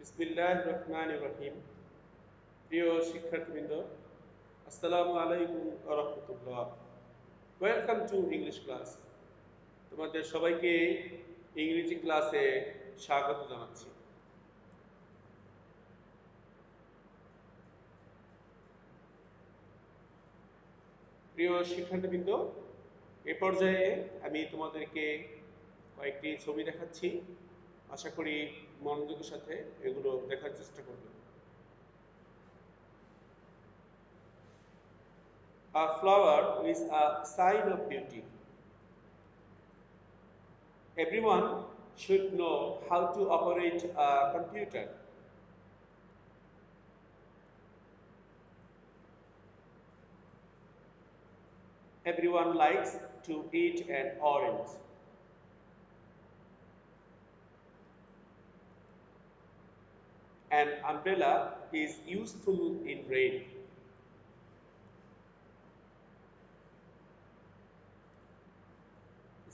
বিসমিল্লাহির রহমানির রহিম। প্রিয় শিক্ষার্থীবৃন্দ, আসসালামু আলাইকুম ওয়া রাহমাতুল্লাহ। Welcome to English class. তোমাদের সবাইকে ইংরেজি ক্লাসে স্বাগত জানাচ্ছি। প্রিয় শিক্ষার্থীবৃন্দ, এ পর্যায়ে আমি তোমাদেরকে কয়েকটি ছবি দেখাচ্ছি। আশা করি মনোযোগের সাথে এগুলো দেখার চেষ্টা করবে। A flower is a sign of beauty. Everyone should know how to operate a computer. Everyone likes to eat an orange. An umbrella is useful in rain.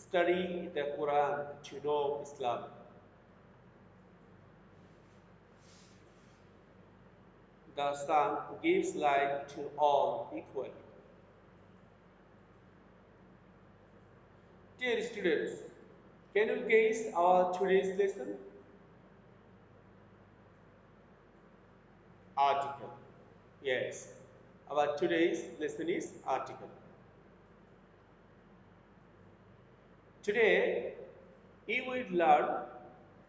Study the Quran to know Islam. The sun gives light to all equally. Dear students, can you guess our today's lesson? Article. Yes, our today's lesson is article. Today, you will learn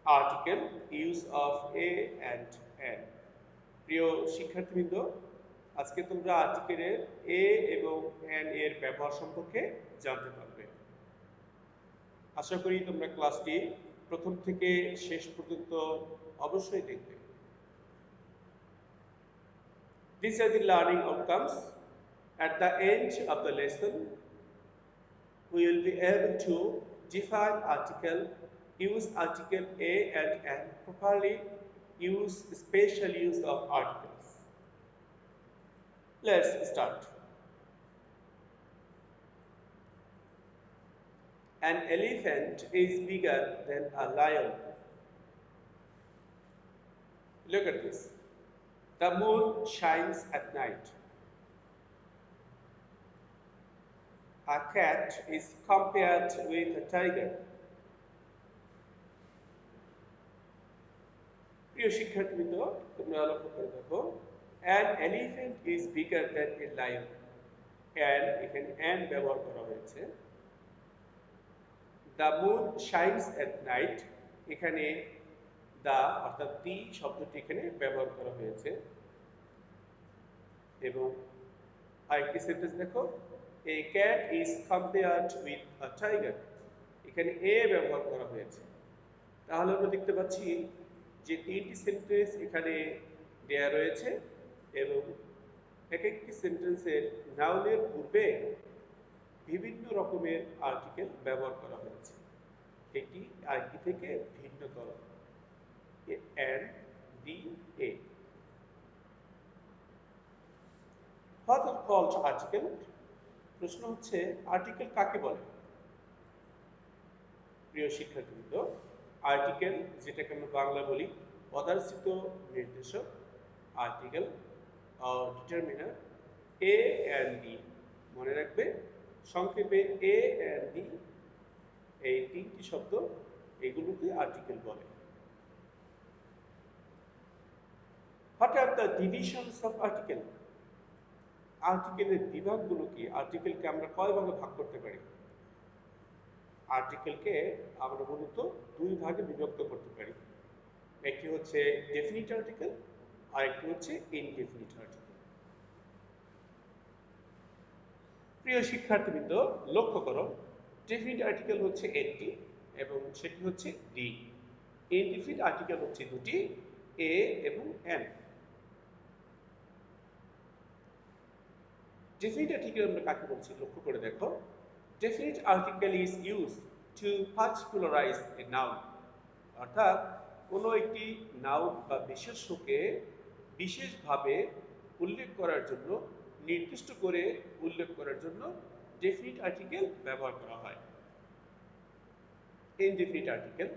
article, use of a and an. প্রিয় শিক্ষার্থীবৃন্দ, আজকে তোমরা আর্টিকেলের এ এবং an এর ব্যবহার সম্পর্কে জানতে পারবে। আশা করি তোমরা ক্লাসটি প্রথম থেকে শেষ পর্যন্ত অবশ্যই দেখবে। These are the learning outcomes. At the end of the lesson, we will be able to define article, use article a and an, properly use special use of articles. Let's start. An elephant is bigger than a lion. Look at this. The moon shines at night. A cat is compared with a tiger. প্রিয় শিক্ষার্থীবৃন্দ, তোমরা লক্ষ্য করে দেখো, an elephant is bigger than a lion. And এখানে and ব্যবহার করা হয়েছে। The moon shines at night. এখানে the অর্থাৎ the শব্দটি এখানে ব্যবহার করা হয়েছে। এবং আরেকটি সেন্টেন্স দেখো, a cat is compared with a tiger. এখানে a ব্যবহার করা হয়েছে। তাহলে আমরা দেখতে পাচ্ছি যে তিনটি সেন্টেন্স এখানে দেয়া রয়েছে এবং এক একটি সেন্টেন্সের নাউনের পূর্বে বিভিন্ন রকমের আর্টিকেল ব্যবহার করা হয়েছে। এটি আরেকটি থেকে ভিন্নতর। and, the, a. What are called article? প্রশ্ন হচ্ছে আর্টিকেল কাকে বলে? প্রিয় শিক্ষার্থীবৃন্দ, আর্টিকেল যেটাকে আমরা বাংলা বলি পদার্থিত নির্দেশক, article determiner, A and D. মনে রাখবে সংক্ষেপে এ অ্যান্ড ডি, এই তিনটি শব্দ, এগুলোকে আর্টিকেল বলে। What are the divisions of article? আর্টিকেলের বিভাগগুলো কি? আর্টিকেলকে আমরা কয় ভাগে ভাগ করতে পারি? আর্টিকেলকে আমরা মূলত দুই ভাগে বিভক্ত করতে পারি। একটি হচ্ছে ডেফিনিট আর্টিকেল আর একটি হচ্ছে ইনডেফিনিট আর্টিকেল। প্রিয় শিক্ষার্থীবৃন্দ, লক্ষ্য করো, ডেফিনিট আর্টিকেল হচ্ছে একটি এবং সেটি হচ্ছে ডি। ইনডেফিনিট আর্টিকেল হচ্ছে দুটি, এ এবং এন। ডেফিনিট আর্টিকেল আমরা কাকে বলছি লক্ষ্য করে দেখো। Definite article is used to particularize a noun. অর্থাৎ কোনো একটি নাউন বা বিশেষ্যকে বিশেষভাবে উল্লেখ করার জন্য, নির্দিষ্ট করে উল্লেখ করার জন্য ডেফিনিট আর্টিকেল ব্যবহার করা হয়। Indefinite article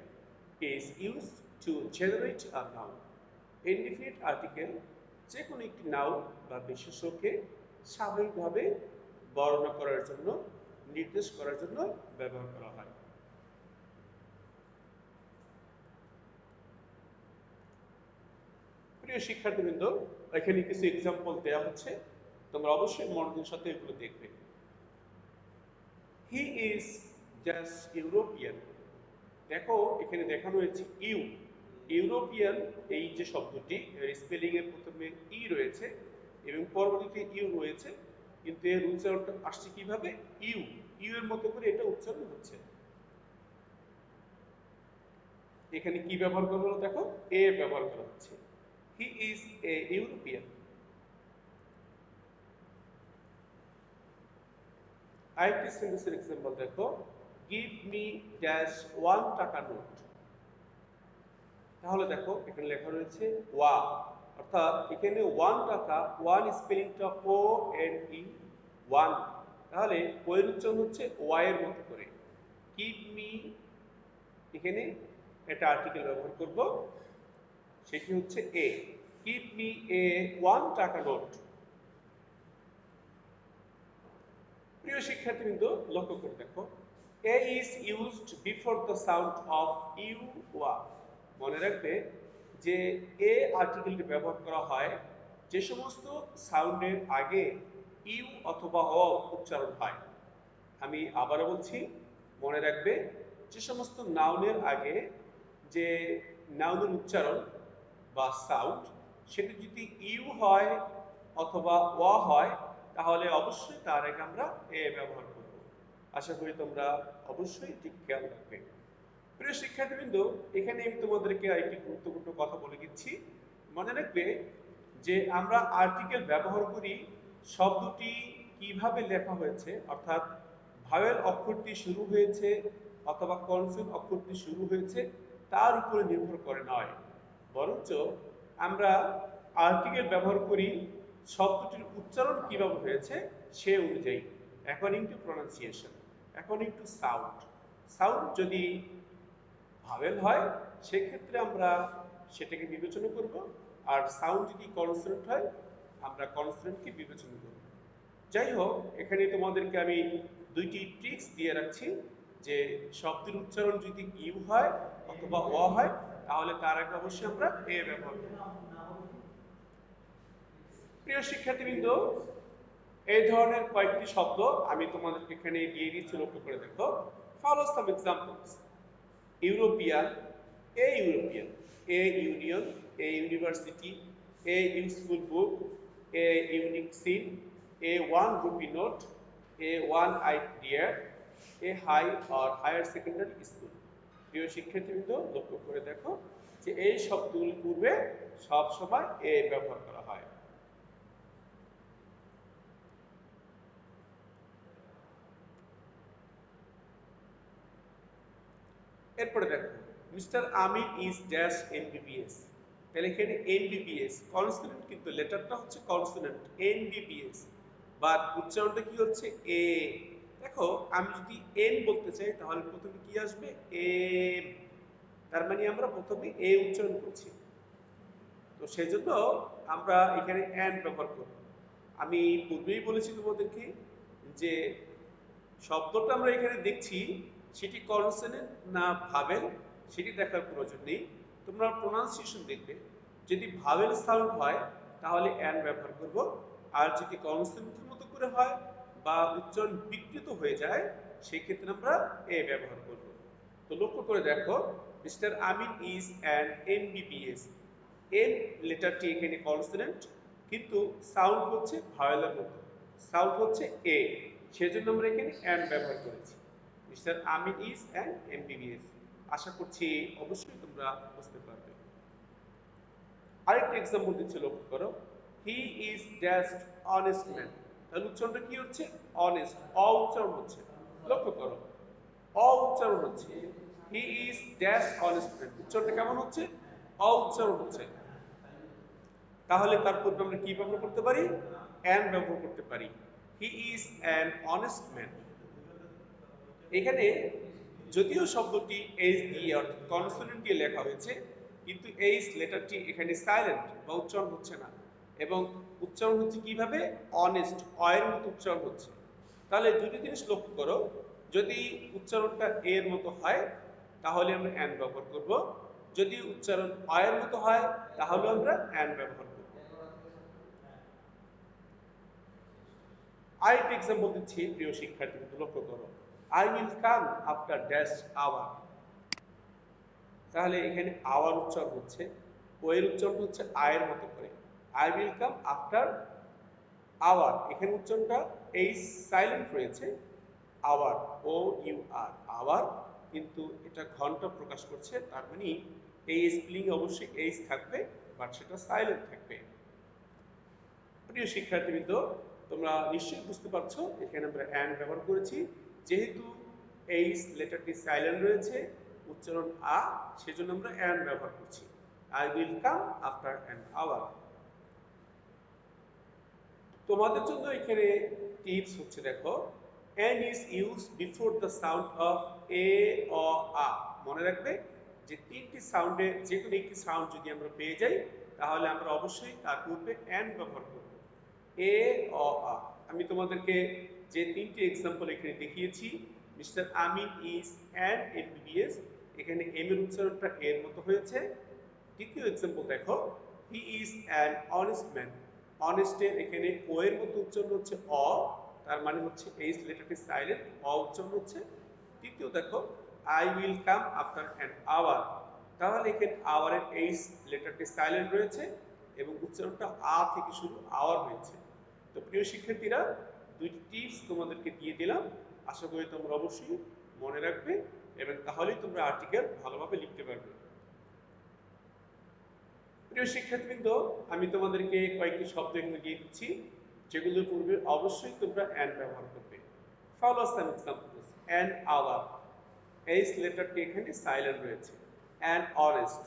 is used to generate a noun. Indefinite article যে কোনো একটি নাউন বা বিশেষ্যকে স্বাভাবিকভাবে বর্ণনা করার জন্য, নির্দেশ করার জন্য ব্যবহার করা হয়। প্রিয় শিক্ষার্থীবৃন্দ, এখানে কিছু এক্সাম্পল দেওয়া হচ্ছে, তোমরা অবশ্যই মনোযোগের সাথে এগুলো দেখবে। He is just European. দেখো এখানে দেখানো হয়েছে ইউরোপিয়ান, এই যে শব্দটি স্পেলিং এর প্রথমে ই রয়েছে এবং পরবর্তীতে ইউ রয়েছে, কিন্তু এর উচ্চারণটা আসছে কিভাবে? ইউ ইউ এর মতো করে এটা উচ্চারণ হচ্ছে। এখানে কি ব্যবহার করা হলো? দেখো এ ব্যবহার করা হচ্ছে। হি ইজ এ ইউরোপিয়ান। আরেকটি সেন্টেন্সের এক্সাম্পল দেখো, গিভ মি ড্যাশ 1 টাকা নোট। তাহলে দেখো এখানে লেখা রয়েছে ওয়া, অর্থাৎ এখানে 1 টাকা, 1 স্পেলিংটা ও এন ই, 1, তাহলে ও এর উচ্চারণ হচ্ছে ওয়াই এর মতো করে। গিভ মি, এখানে একটা আর্টিকেল ব্যবহার করব, সেটি হচ্ছে এ। গিভ মি এ 1 টাকা নোট। প্রিয় শিক্ষার্থীবৃন্দ, লক্ষ্য করে দেখো, a is used before the sound of you wa. মনে রাখবে যে এ আর্টিকেলটি ব্যবহার করা হয় যে সমস্ত সাউন্ডের আগে ইউ অথবা অ উচ্চারণ হয়। আমি আবারও বলছি, মনে রাখবে যে সমস্ত নাউনের আগে যে নাউনের উচ্চারণ বা সাউন্ড, সেটি যদি ইউ হয় অথবা ওয়া হয়, তাহলে অবশ্যই তার আগে আমরা এ ব্যবহার করব। আশা করি তোমরা অবশ্যই ঠিক খেয়াল রাখবে। প্রিয় শিক্ষার্থীবৃন্দ, এখানে আমি তোমাদেরকে আরেকটি গুরুত্বপূর্ণ কথা বলে দিচ্ছি। মনে রাখবে যে আমরা আর্টিকেল ব্যবহার করি শব্দটি কিভাবে লেখা হয়েছে, অর্থাৎ ভাওয়েল অক্ষরটি শুরু হয়েছে অথবা কনসোনেন্ট অক্ষরটি শুরু হয়েছে তার উপরে নির্ভর করে নয়, বরঞ্চ আমরা আর্টিকেল ব্যবহার করি শব্দটির উচ্চারণ কিভাবে হয়েছে সে অনুযায়ী, according to pronunciation, according to sound. Sound যদি ভাওয়েল হয় সেক্ষেত্রে আমরা সেটাকে বিবেচনা করব, আর সাউন্ড যদি কনসোনেন্ট হয় আমরা কনসোনেন্টকে বিবেচনা করব। যাই হোক, এখানে তোমাদেরকে আমি দুইটি ট্রিক্স দিয়ে রাখছি যে শব্দের উচ্চারণ যদি ইউ হয় অথবা অ হয়, তাহলে তার আগে অবশ্যই আমরা এ ব্যবহার করব। প্রিয় শিক্ষার্থীবৃন্দ, এই ধরনের কয়েকটি শব্দ আমি তোমাদেরকে এখানে দিয়ে দিচ্ছি, লক্ষ্য করে দেখো। Follow some examples. European, a European, a union, a university, a useful book, a unique scene, a 1 rupee note, a one-eyed deer, a high or higher secondary school. প্রিয় শিক্ষার্থীবৃন্দ, লক্ষ্য করে দেখো যে এই শব্দগুলি পূর্বে সব সময় এ ব্যবহার করা হয়। এরপরে দেখো, mister Amir is dash MBBS. তাহলে এখানে এমবিবিএস কনসোনেন্ট, কিন্তু লেটারটা হচ্ছে কনসোনেন্ট এমবিবিএস, বাট উচ্চারণটা কি হচ্ছে এ। দেখো আমি যদি এন বলতে চাই তাহলে প্রথমে কি আসবে? এম। তার মানে আমরা প্রথমে এ উচ্চারণ করছি, তো সেজন্য আমরা এখানে এন ব্যবহার করব। আমি পূর্বেই বলেছি তোমাদেরকে যে শব্দটা আমরা এখানে দেখছি সেটি কনসোনেন্ট না ভাওয়েল সেটি দেখার প্রয়োজন নেই, তোমরা প্রোনাউন্সিয়েশন দেখবে। যদি ভাওয়েল সাউন্ড হয় তাহলে অ্যান ব্যবহার করব, আর যদি কনসোনেন্টের মতো করে হয় বা উচ্চারণ বিকৃত হয়ে যায় সেক্ষেত্রে আমরা এ ব্যবহার করব। তো লক্ষ্য করে দেখো, mister Amin is an MBBS. M লেটারটি এখানে কনসোনেন্ট, কিন্তু সাউন্ড হচ্ছে ভাওয়েলের মতো, সাউন্ড হচ্ছে এ, সেজন্য আমরা এখানে অ্যান ব্যবহার করেছি। Mister Amin is an MBBS. আশা করছি অবশ্যই তোমরা বুঝতে পারবে। আরেকটা এক্সাম্পল দিচ্ছে, লক্ষ্য করো, he is just honest man. তাহলে উচ্চারণটা কি হচ্ছে? অনেস্ট, অ উচ্চারণ হচ্ছে। লক্ষ্য করো, অ উচ্চারণ হচ্ছে। হি ইজ ড্যাশ অনেস্ট ম্যান, উচ্চারণটা কেমন হচ্ছে? অ উচ্চারণ হচ্ছে। তাহলে তার পূর্বে আমরা কি ব্যবহার করতে পারি? অ্যান ব্যবহার করতে পারি। হি ইজ অ্যান অনেস্ট ম্যান। এখানে যদিও শব্দটি এস দিয়ে অর্থাৎ কনসোনেন্ট দিয়ে লেখা হয়েছে, কিন্তু এইচ লেটারটি এখানে সাইলেন্ট বা উচ্চারণ হচ্ছে না, এবং উচ্চারণ হচ্ছে কিভাবে, অনেস্ট, অয়ের মতো উচ্চারণ হচ্ছে। তাহলে দুটি জিনিস লক্ষ্য করো, যদি উচ্চারণটা এর মতো হয় তাহলে আমরা অ্যান ব্যবহার করব, যদি উচ্চারণ অয়ের মতো হয় তাহলে আমরা অ্যান ব্যবহার করব। আরেকটা এক্সাম্পল দিচ্ছি প্রিয় শিক্ষার্থী, লক্ষ্য করো, I will come after dash hour. তাহলে এখানে আওয়ার উচ্চারণ হচ্ছে, ও এর উচ্চারণ হচ্ছে আয়ের মতো করে। I will come after our, এখানে উচ্চারণটা এইচ সাইলেন্ট রয়েছে, hour, O you R, hour, কিন্তু এটা ঘন্টা প্রকাশ করছে, তার মানে এই স্পেলিং অবশ্যই এইচ থাকবে, বাট সেটা সাইলেন্ট থাকবে। প্রিয় শিক্ষার্থীবৃন্দ, তোমরা নিশ্চয়ই বুঝতে পারছো এখানে আমরা অ্যান্ড ব্যবহার করেছি, যেহেতু এইচ লেটারটি সাইলেন্ট রয়েছে, উচ্চারণ আ, সেজন্য আমরা অ্যান্ড ব্যবহার করছি। I will come after an hour. তোমাদের জন্য এখানে টিপস হচ্ছে, দেখো, and is used before the sound of a or a। মনে রাখবে যে তিনটি সাউন্ডে যে কোনো একটি সাউন্ড যদি আমরা পেয়ে যাই তাহলে আমরা অবশ্যই তার পূর্বে and ব্যবহার করব, এ অ আ। আমি তোমাদেরকে যে তিনটি এক্সাম্পল এখানে দেখিয়েছি, mister Amin is an MBBS, এখানে এম এর উচ্চারণটা এর মতো হয়েছে। দ্বিতীয় এক্সাম্পল দেখো, he is an honest man, অনেস্টের এখানে ও এর মতো উচ্চারণ হচ্ছে অ, তার মানে হচ্ছে এইচ লেটারটি সাইলেন্ট, অ উচ্চারণ হচ্ছে। তৃতীয় দেখো, I will come after an hour, তাহলে এখানে আওয়ারের এইচ লেটারটি সাইলেন্ট রয়েছে এবং উচ্চারণটা আ থেকে শুরু, আওয়ার হয়েছে। তো প্রিয় শিক্ষার্থীরা, দুইটি টিপস তোমাদেরকে দিয়ে দিলাম, আশা করি তোমরা অবশ্যই মনে রাখবে এবং তাহলেই তোমরা আর্টিকেল ভালোভাবে লিখতে পারবে। প্রিয় শিক্ষার্থীবৃন্দ, আমি তোমাদেরকে কয়েকটি শব্দ এখানে দিয়ে দিচ্ছি, যেগুলোর পূর্বে অবশ্যই তোমরা অ্যান্ড ব্যবহার করবে। Follow some examples. An hour, H লেটারটি এখানে সাইলেন্ট রয়েছে। অ্যান অনেস্ট,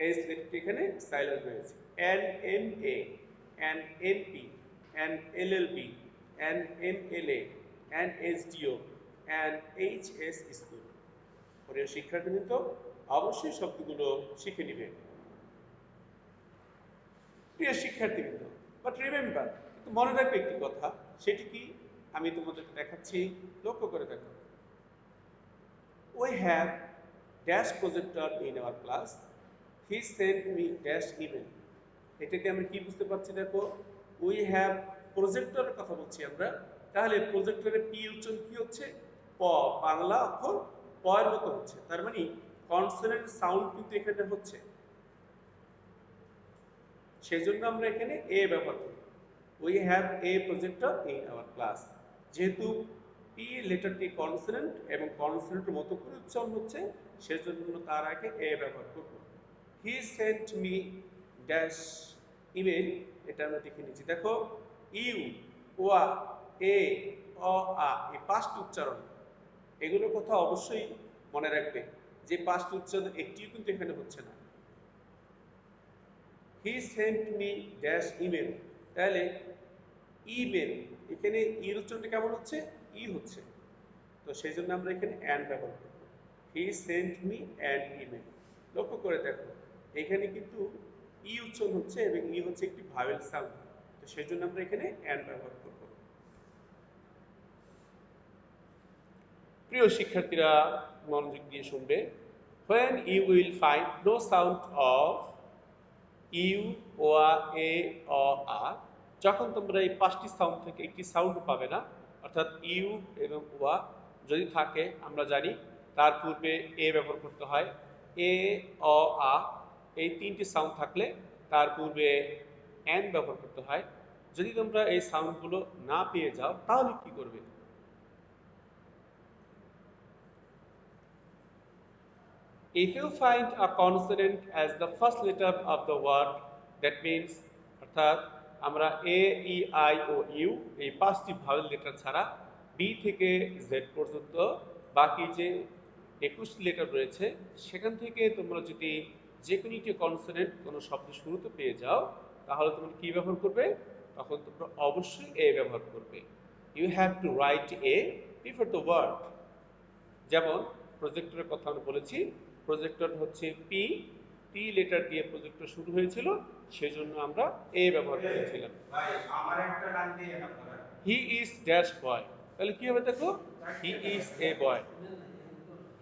এইচ লেটারটি এখানে সাইলেন্ট রয়েছে। An M A, an M P, an L L B, an M L A, an S DO, an H S school. প্রিয় শিক্ষার্থীবৃন্দ, অবশ্যই শব্দগুলো শিখে নিবে। প্রিয় শিক্ষার্থীবৃন্দ, বাট রিমেম্বার, কিন্তু মনে রাখবে একটি কথা, সেটি কি আমি তোমাদেরকে দেখাচ্ছি, লক্ষ্য করে দেখো। We have dash projector in our class. He sent me dash email. এটাকে আমরা কি বুঝতে পারছি, দেখো, we have প্রজেক্টরের কথা বলছি আমরা, তাহলে প্রজেক্টরের পি উচ্চারণ কি হচ্ছে, প, বাংলা অক্ষর প এর মতো হচ্ছে, তার মানে কনসোনেন্ট সাউন্ড কিন্তু এখানে হচ্ছে, সেজন্য আমরা এখানে এ ব্যবহার করি। We have a projector in our class, যেহেতু পি লেটারটি কনসোনেন্ট এবং কনসোনেন্টের মতো করে উচ্চারণ হচ্ছে, সেজন্য তার আগে এ ব্যবহার করব। He sent me dash email, এটা আমরা দেখে নিচ্ছি, দেখো, ইউ, ওয়া, এ, অ, আ, এই পাঁচটি উচ্চারণ, এগুলোর কথা অবশ্যই মনে রাখবে যে পাঁচটি উচ্চারণ একটিও কিন্তু এখানে হচ্ছে না। He sent me dash email, তাহলে ইমেল, এখানে ইর উচ্চারণটা কেমন হচ্ছে, ই হচ্ছে, তো সেই জন্য আমরা এখানে অ্যান্ড ব্যবহার করব। He sent me an email. লক্ষ্য করে দেখো, এখানে কিন্তু ই উচ্চারণ হচ্ছে এবং ই হচ্ছে একটি ভাওয়েল সাউন্ড, তো সেই জন্য আমরা এখানে অ্যান্ড ব্যবহার করব। প্রিয় শিক্ষার্থীরা, মনোযোগ দিয়ে শুনবে। when you will find no sound of U, ওয়া, এ, অ, আ, যখন তোমরা এই পাঁচটি সাউন্ড থেকে একটি সাউন্ড পাবে না, অর্থাৎ ইউ এবং ওয়া যদি থাকে, আমরা জানি তার পূর্বে এ ব্যবহার করতে হয়। এ, অ, আ, এই তিনটি সাউন্ড থাকলে তার পূর্বে অ্যান ব্যবহার করতে হয়। যদি তোমরা এই সাউন্ডগুলো না পেয়ে যাও তাহলে কি করবে? If you find a consonant as the first letter of the word, that means, অর্থাৎ আমরা এ, ই, আই ও ইউ এই পাঁচটি ভাওয়েল লেটার ছাড়া বি থেকে জেড পর্যন্ত বাকি যে 21 লেটার রয়েছে, সেখান থেকে তোমরা যদি যে কোনো একটি কনসোনেন্ট কোনো শব্দের শুরুতে পেয়ে যাও, তাহলে তোমরা কি ব্যবহার করবে? তখন তোমরা অবশ্যই এ ব্যবহার করবে। You have to write a before the word. যেমন প্রজেক্টরের কথা আমরা বলেছি, প্রজেক্টর হচ্ছে পি, টি লেটার দিয়ে প্রজেক্টটা শুরু হয়েছিল, সেজন্য আমরা এ ব্যবহার করেছিলাম। ভাই আমার একটা ডান দিয়ে না করা হি ইজ ড্যাশ বয়, তাহলে কি হবে দেখো, he is A boy.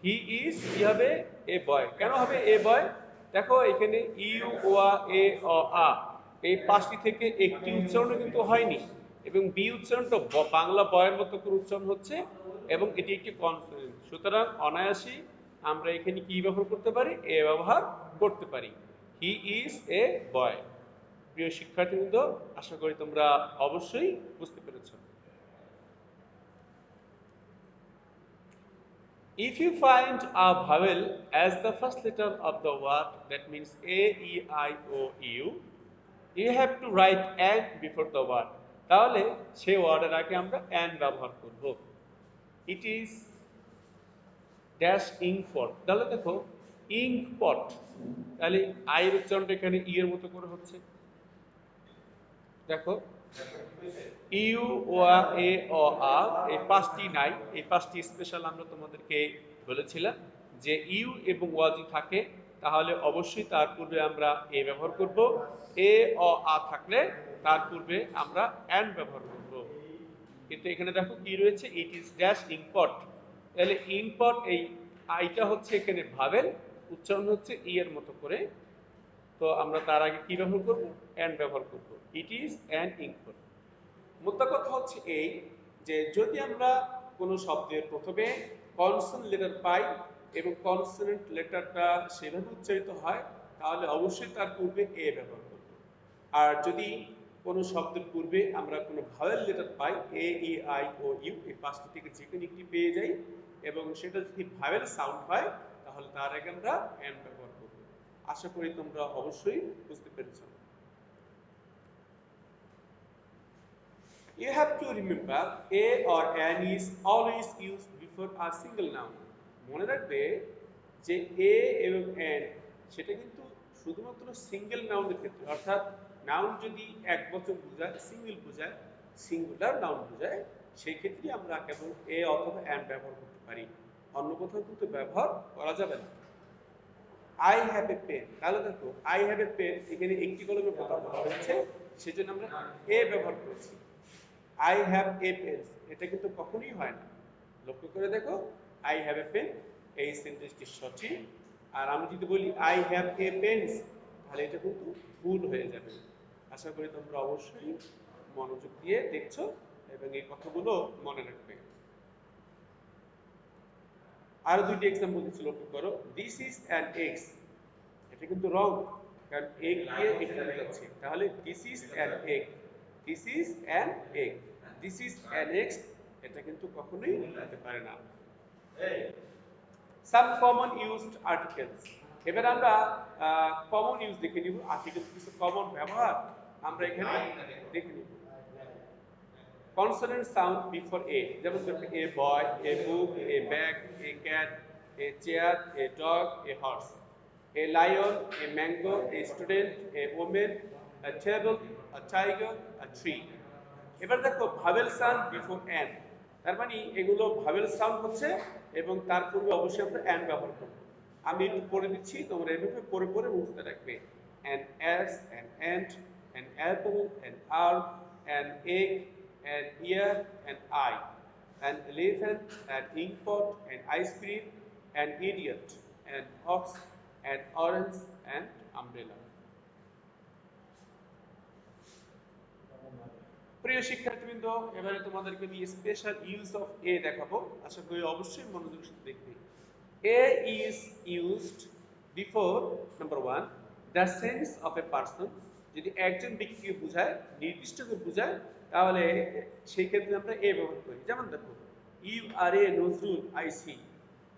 He is কি হবে, এ বয়। কেন হবে এ বয়? দেখো এখানে ইউ ওয়া এ অ আ এই পাঁচটি থেকে একটি উচ্চারণ কিন্তু হয়নি, এবং বি উচ্চারণটা বাংলা বয়ের মতো করে উচ্চারণ হচ্ছে, এবং এটি একটি কনসোনেন্ট। সুতরাং অনায়াসই আমরা এখানে কি ব্যবহার করতে পারি, এ ব্যবহার করতে পারি। হি ইজ এ বয়। প্রিয় শিক্ষার্থীবৃন্দ, আশা করি তোমরা অবশ্যই বুঝতে পেরেছো। If you find a vowel as the first letter of the word, that means A, E, I, O, U, you have to write an before the word. তাহলে সেই ওয়ার্ডের আগে আমরা an ব্যবহার করব। It is dash ink pot, তাহলে দেখো ink pot, তাহলে আই এর উচ্চারণটা এখানে ই এর মতো করে হচ্ছে। দেখো ইউ ওয়া এ অ আ এই পাঁচটি নাই, এই পাঁচটি স্পেশাল আমরা তোমাদেরকে বলেছিলাম যে ইউ এবং ওয়া যদি থাকে তাহলে অবশ্যই তার পূর্বে আমরা এ ব্যবহার করব, এ অ আ থাকলে তার পূর্বে আমরা অ্যান্ড ব্যবহার করব। কিন্তু এখানে দেখো কি রয়েছে, ইট ইজ ড্যাশ ইম্পট, তাহলে ইম্পট এই আইটা হচ্ছে এখানে ভাবেল, উচ্চারণ হচ্ছে ই এর মতো করে, তো আমরা তার আগে কি ব্যবহার করব, অ্যান্ড ব্যবহার করব। It is an inkpot. মোদ্দা কথা হচ্ছে এই যে যদি আমরা কোনো শব্দের প্রথমে কনসোনেন্ট লেটার পাই এবং কনসোনেন্ট লেটারটা সেভাবে উচ্চারিত হয়, তাহলে অবশ্যই তার পূর্বে এ ব্যবহার করব। আর যদি কোনো শব্দের পূর্বে আমরা কোনো ভাওয়েল লেটার পাই, A, E, I, O, U, এই পাঁচটি থেকে যে কোনো একটি পেয়ে যাই এবং সেটা যদি ভাওয়েল সাউন্ড হয়, তাহলে তার আগে আমরা অ্যান ব্যবহার করব। আশা করি তোমরা অবশ্যই বুঝতে পেরেছ। You have to remember a or an is always used before a single noun. মনে রাখবে যে এ এবং অ্যান সেটা কিন্তু শুধুমাত্র সিঙ্গেল নাউনের ক্ষেত্রে, অর্থাৎ নাউন যদি এক বচন বোঝায়, সিঙ্গেল বোঝায়, সিঙ্গুলার নাউন বোঝায়, সেই ক্ষেত্রে আমরা কেবল এ অথবা অ্যান ব্যবহার করতে পারি, অন্য কোথাও কিন্তু ব্যবহার করা যাবে না। আই হ্যাভ এ পেন, তাহলে দেখো আই হ্যাভ এ পেন এখানে একটি কলমের কথা বলা হয়েছে, সেজন্য আমরা এ ব্যবহার করেছি। আই হ্যাভ এ পেন এটা কিন্তু কখনোই হয় না, লক্ষ্য করে দেখো, আই হ্যাভ এ পেন এই সেন্টেন্সটি সঠিক, আর আমি যদি বলি আই হ্যাভ এ পেন্স তাহলে এটা কিন্তু ভুল হয়ে যাবে। আশা করি তোমরা অবশ্যই মনোযোগ দিয়ে দেখছো এবং এই কথাগুলো মনে রাখবে। আরো দুইটি এক্সাম্পল দিচ্ছি, লক্ষ্য করো। দিস ইজ অ্যান এক্স, এটা কিন্তু রং, কারণ এগ দিয়ে এখানে বোঝাচ্ছে, তাহলে this is an egg, this is an egg, this is an x এটা কিন্তু কখনোই হতে পারে না। সাম কমন ইউজড আর্টিকেলস, এবার আমরা কমন ইউজ দেখে নিব, আর্টিকেলস কিছু কমন ব্যবহার আমরা এখানে দেখে নিব। কনসোনেন্ট সাউন্ড বিফোর এ, যেমন ধরো a boy, a book, a bag, a cat, a chair, a dog, a horse, a lion, a mango, a student, a women, a table, a tiger, a tree. এবার দেখো ভাবেল sound before an, তার মানে এগুলো ভাবেল sound হচ্ছে এবং তার পূর্বে অবশ্যই আমরা অ্যান ব্যবহার করব। আমি একটু পড়ে দিচ্ছি, তোমরা এভাবে পড়ে পড়ে মুখস্থ রাখবে। An ass, an ant, an apple, an arm, an egg, an ear, an eye, an elephant, an inkpot, an ice cream, an idiot, an ox, an orange, an umbrella. প্রিয় শিক্ষার্থীবৃন্দ, এবারে তোমাদেরকে আমি স্পেশাল ইউজ অফ এ দেখাবো, আশা করি অবশ্যই মনোযোগের সাথে দেখবে। A is used before number 1 the sense of a person, যদি একজন ব্যক্তিকে বোঝায়, নির্দিষ্ট করে বোঝায়, তাহলে সেই ক্ষেত্রে আমরা এ ব্যবহার করি। যেমন দেখো, you are a Nazrul I see,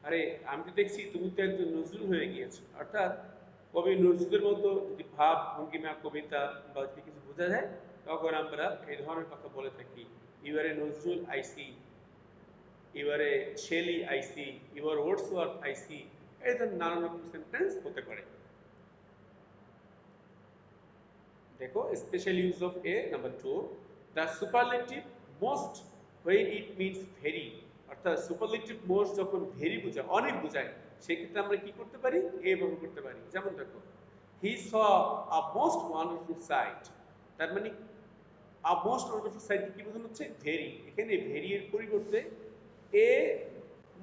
আরে আমি তো দেখছি তুমি তো একজন নজরুল হয়ে গিয়েছো, অর্থাৎ কবি নজরুলের মতো যদি ভাব ভঙ্গিমা কবিতা বা যদি কিছু বোঝা যায়, তখন আমরা এই ধরনের কথা বলে থাকি। You are a Nazrul I see, you are a Shelley I see, you are Wordsworth I see, এই ধরনের নানান রকম সেন্টেন্স হতে পারে। দেখো special use of a number 2 the superlative most when it means very, অর্থাৎ সুপারলেটিভ মোস্ট যখন very বোঝায়, অনেক বোঝায়, সেক্ষেত্রে আমরা কি করতে পারি, এ ব্যবহার করতে পারি। যেমন দেখো, হি স আ মোস্ট ওয়ান্ডারফুল সাইট, তার মানে আ মোস্ট ওয়ান্ডারফুল সাইট কি বোঝানো হচ্ছে, ভেরি। এখানে ভেরি এর পরিবর্তে এ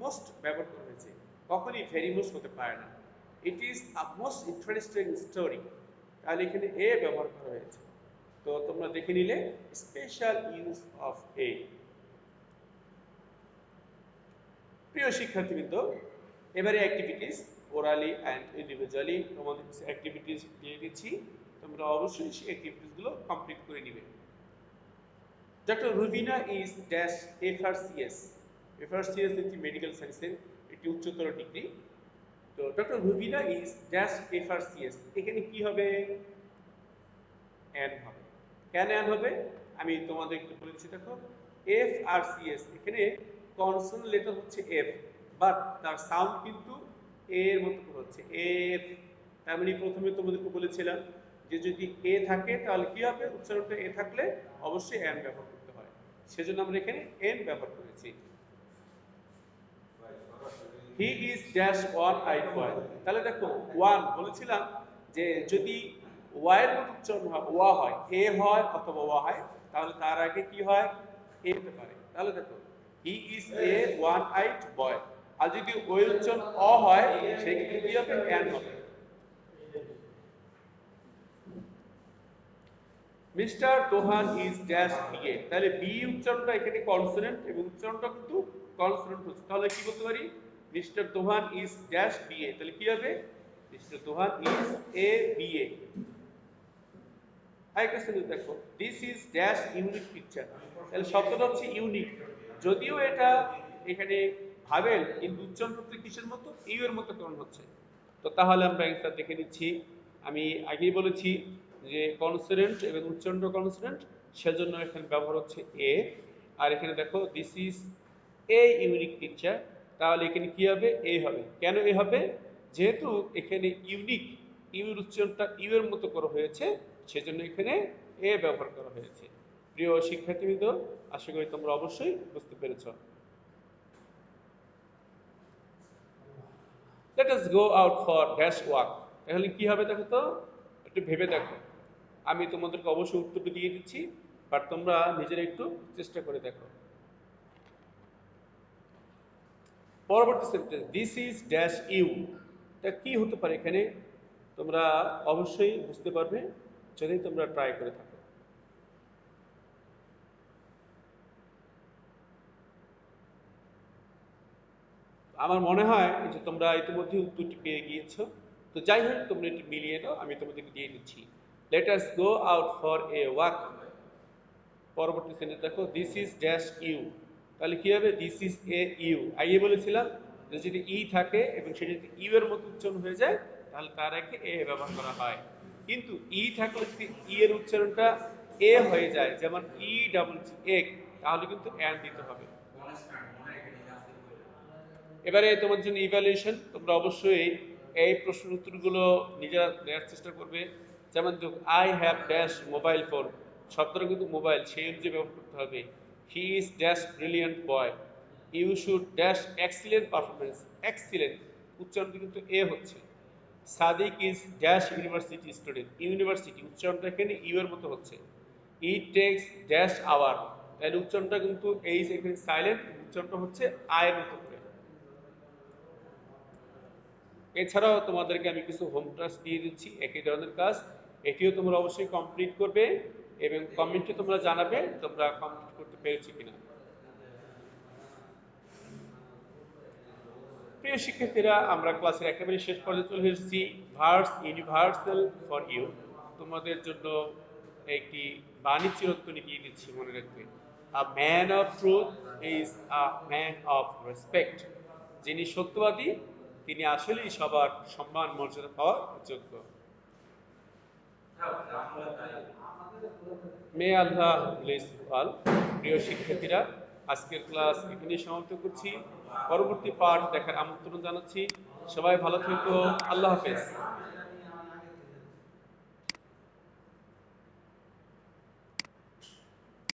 মোস্ট ব্যবহার করা হয়েছে, কখনই ভেরি মোস্ট হতে পারে না। It is a most interesting story, তাহলে এখানে এ ব্যবহার করা হয়েছে। তো তোমরা দেখে নিলে স্পেশাল ইউজ অফ এ। প্রিয় শিক্ষার্থীবৃন্দ, এবারে অ্যাক্টিভিটিস ওরালি অ্যান্ড ইন্ডিভিজুয়ালি তোমাদের কিছু অ্যাক্টিভিটিস দিয়ে দিচ্ছি, তোমরা অবশ্যই সেই অ্যাক্টিভিটিসগুলো কমপ্লিট করে নিবে। Doctor Rubina is dash FRCS. FRCS একটি মেডিকেল সায়েন্সের একটি উচ্চতর ডিগ্রি। তো doctor Rubina is dash FRCS, এখানে কি হবে, অ্যান হবে। কেন অ্যান হবে আমি তোমাদের একটু বলে দিচ্ছি। দেখো, এফ আর সি এস, এখানে কনসোনেন্ট লেটার হচ্ছে এফ, বাট তার সাউন্ড কিন্তু এ এর মতো করে হচ্ছে এফ। তার মানে প্রথমে তোমাদেরকে বলেছিলাম যে যদি এ থাকে তাহলে কি হবে, উচ্চারণটা এ থাকলে অবশ্যই এন ব্যবহার করতে হয়, সেজন্য আমরা এখানে এন ব্যবহার করেছি। হি ইজ ড্যাশ ওয়ান আইড বয়, তাহলে দেখো ওয়ান বলেছিলাম যে যদি ওয়াই এর মতো উচ্চারণ হয়, ওয়া হয়, এ হয় অথবা ওয়া হয়, তাহলে তার আগে কি হয়, এ হতে পারে। তাহলে দেখো, he is a one eyed boy, আর যদি ওই উচ্চারণ অ হয় সেক্ষেত্রে কি হবে, এন হবে। Mister Dohan is dash BA, তাহলে বি উচ্চারণটা এখানে কনসোনেন্ট এবং উচ্চারণটা কিন্তু কনসোনেন্ট হচ্ছে, তাহলে কি বলতে পারি, mister Dohan is dash BA, তাহলে কি হবে, mister Dohan is a BA. আরেকটা সেন্টেন্স দেখো, this is dash unique picture, তাহলে শব্দটা হচ্ছে ইউনিক, যদিও এটা এখানে ভাবেল কিন্তু উচ্চারণ করতে কিসের মতো, ইউ এর মতো করণ হচ্ছে। তো তাহলে আমরা এটা দেখে নিচ্ছি। আমি আগেই বলেছি যে কনসোনেন্ট এবং উচ্চারণ কনসোনেন্ট, সেজন্য এখানে ব্যবহার হচ্ছে এ। আর এখানে দেখো this is a unique picture, তাহলে এখানে কি হবে, এ হবে। কেন এ হবে, যেহেতু এখানে ইউনিক, ইউ এর উচ্চারণটা ইউ এর মতো করা হয়েছে, সেজন্য এখানে এ ব্যবহার করা হয়েছে। প্রিয় শিক্ষার্থীবৃন্দ, আশা করি তোমরা অবশ্যই বুঝতে পেরেছো। Let us go out for dash walk, তাহলে কি হবে দেখো তো, একটু ভেবে দেখো। আমি তোমাদেরকে অবশ্যই উত্তরটা দিয়ে দিচ্ছি, বাট তোমরা নিজেরা একটু চেষ্টা করে দেখো। পরবর্তী sentence, this is dash you, এটা কি হতে পারে, এখানে তোমরা অবশ্যই বুঝতে পারবে যদি তোমরা ট্রাই করে থাকো। আমার মনে হয় যে তোমরা ইতিমধ্যে উত্তরটি পেয়ে গিয়েছো। তো যাই হোক, তোমরা এটি মিলিয়ে নাও, আমি তোমাদেরকে দিয়ে দিচ্ছি। Let us go out for a walk. পরবর্তী সেন্টেন্স দেখো, দিস ইজ ড্যাশ ইউ, তাহলে কি হবে, দিস ইজ এ ইউ। আগে বলেছিলাম যে যদি ই থাকে এবং সেটা যদি ইউ এর মতো উচ্চারণ হয়ে যায় তাহলে তার আগে এ ব্যবহার করা হয়, কিন্তু ই থাকলে যদি ই এর উচ্চারণটা এ হয়ে যায়, যেমন ই ডাবল জি এক, তাহলে কিন্তু অ্যান দিতে হবে। এবারে তোমার জন্য ইভ্যালুয়েশন, তোমরা অবশ্যই এই প্রশ্নের উত্তরগুলো নিজেরা দেওয়ার চেষ্টা করবে। যেমন I have dash mobile phone, শব্দটা কিন্তু মোবাইল, সেই অনুযায়ী ব্যবহার করতে হবে। He is dash brilliant boy, you should dash excellent performance, excellent উচ্চারণটা কিন্তু এ হচ্ছে। Sadiq is dash university student, university উচ্চারণটা এখানে ইউ এর মতো হচ্ছে। ইট টেক্স ড্যাশ আওয়ার, তাহলে উচ্চারণটা কিন্তু এই এখানে সাইলেন্ট, উচ্চারণটা হচ্ছে আয়ের মতো করে। এছাড়াও তোমাদেরকে আমি কিছু হোম টাস্ক দিয়ে দিচ্ছি, একই ধরনের কাজ, এটিও তোমরা অবশ্যই কমপ্লিট করবে এবং কমেন্টে তোমরা জানাবে তোমরা কমপ্লিট করতে পেরেছো কিনা। প্রিয় শিক্ষার্থীরা, আমরা ক্লাসের একেবারে শেষ পর্যায়ে চলে এসেছি। ভার্স ইউনিভার্সাল ফর ইউ, তোমাদের জন্য একটি বাণী চিরন্তনী দিয়ে দিচ্ছি, মনে রাখবে। A man of truth is a man of respect, যিনি সত্যবাদী তিনি আসলেই সবার সম্মান মর্যাদা পাওয়ার যোগ্য। মে আল্লাহ ব্লেস ইউ অল। প্রিয় শিক্ষার্থীরা, আজকের ক্লাস এখানেই সমাপ্ত করছি, পরবর্তী পার্ট দেখার আমন্ত্রণ জানাচ্ছি। সবাই ভালো থেকো, আল্লাহ হাফেজ।